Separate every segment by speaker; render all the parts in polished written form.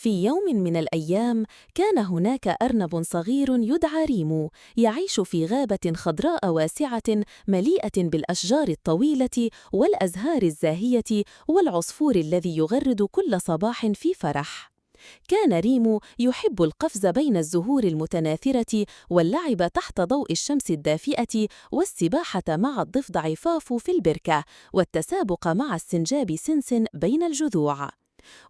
Speaker 1: في يوم من الأيام كان هناك أرنب صغير يدعى ريمو يعيش في غابة خضراء واسعة مليئة بالأشجار الطويلة والأزهار الزاهية والعصفور الذي يغرد كل صباح في فرح. كان ريمو يحب القفز بين الزهور المتناثرة واللعب تحت ضوء الشمس الدافئة والسباحة مع الضفدع فافو في البركة والتسابق مع السنجاب سنسن بين الجذوع.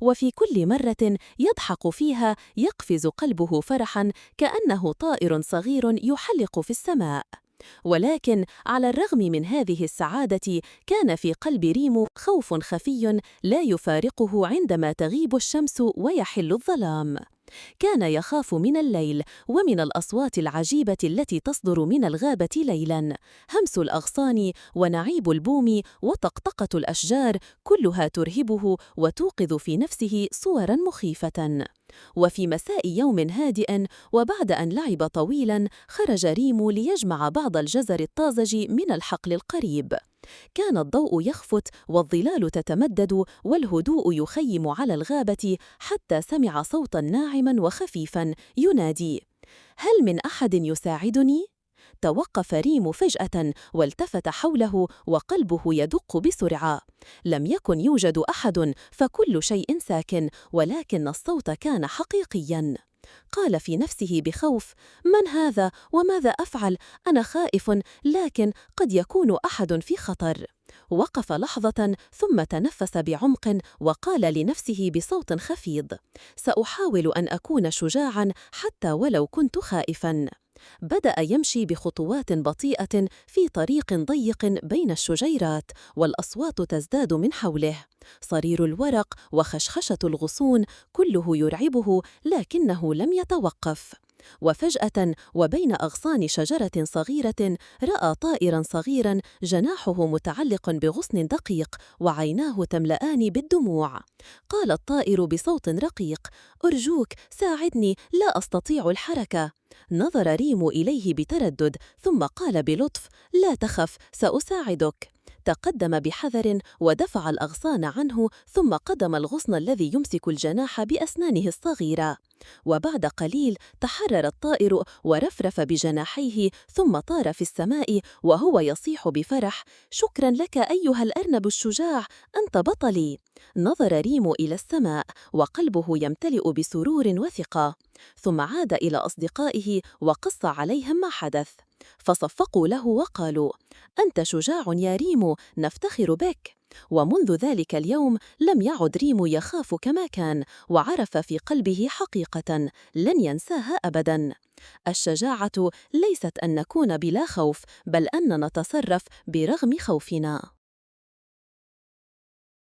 Speaker 1: وفي كل مرة يضحك فيها يقفز قلبه فرحاً كأنه طائر صغير يحلق في السماء. ولكن على الرغم من هذه السعادة كان في قلب ريمو خوف خفي لا يفارقه عندما تغيب الشمس ويحل الظلام. كان يخاف من الليل ومن الأصوات العجيبة التي تصدر من الغابة ليلاً، همس الأغصان ونعيب البوم وطقطقة الأشجار كلها ترهبه وتوقظ في نفسه صوراً مخيفة. وفي مساء يوم هادئ وبعد أن لعب طويلاً خرج ريمو ليجمع بعض الجزر الطازج من الحقل القريب. كان الضوء يخفت والظلال تتمدد والهدوء يخيم على الغابة حتى سمع صوتاً ناعماً وخفيفاً ينادي: هل من أحد يساعدني؟ توقف ريمو فجأة والتفت حوله وقلبه يدق بسرعة. لم يكن يوجد أحد فكل شيء ساكن، ولكن الصوت كان حقيقياً. قال في نفسه بخوف: من هذا وماذا أفعل؟ أنا خائف، لكن قد يكون أحد في خطر. وقف لحظة ثم تنفس بعمق وقال لنفسه بصوت خفيض: سأحاول أن أكون شجاعاً حتى ولو كنت خائفاً. بدأ يمشي بخطوات بطيئة في طريق ضيق بين الشجيرات، والأصوات تزداد من حوله. صرير الورق وخشخشة الغصون كله يرعبه، لكنه لم يتوقف. وفجأة وبين أغصان شجرة صغيرة رأى طائراً صغيراً جناحه متعلق بغصن دقيق وعيناه تملآن بالدموع. قال الطائر بصوت رقيق: أرجوك ساعدني، لا أستطيع الحركة. نظر ريمو إليه بتردد ثم قال بلطف: لا تخف، سأساعدك. تقدم بحذر ودفع الأغصان عنه ثم قدم الغصن الذي يمسك الجناح بأسنانه الصغيرة. وبعد قليل تحرر الطائر ورفرف بجناحيه ثم طار في السماء وهو يصيح بفرح: شكرا لك أيها الأرنب الشجاع، أنت بطلي. نظر ريمو إلى السماء وقلبه يمتلئ بسرور وثقة. ثم عاد إلى أصدقائه وقص عليهم ما حدث، فصفقوا له وقالوا: أنت شجاع يا ريمو، نفتخر بك. ومنذ ذلك اليوم لم يعد ريمو يخاف كما كان، وعرف في قلبه حقيقة لن ينساها أبداً: الشجاعة ليست أن نكون بلا خوف، بل أن نتصرف برغم خوفنا.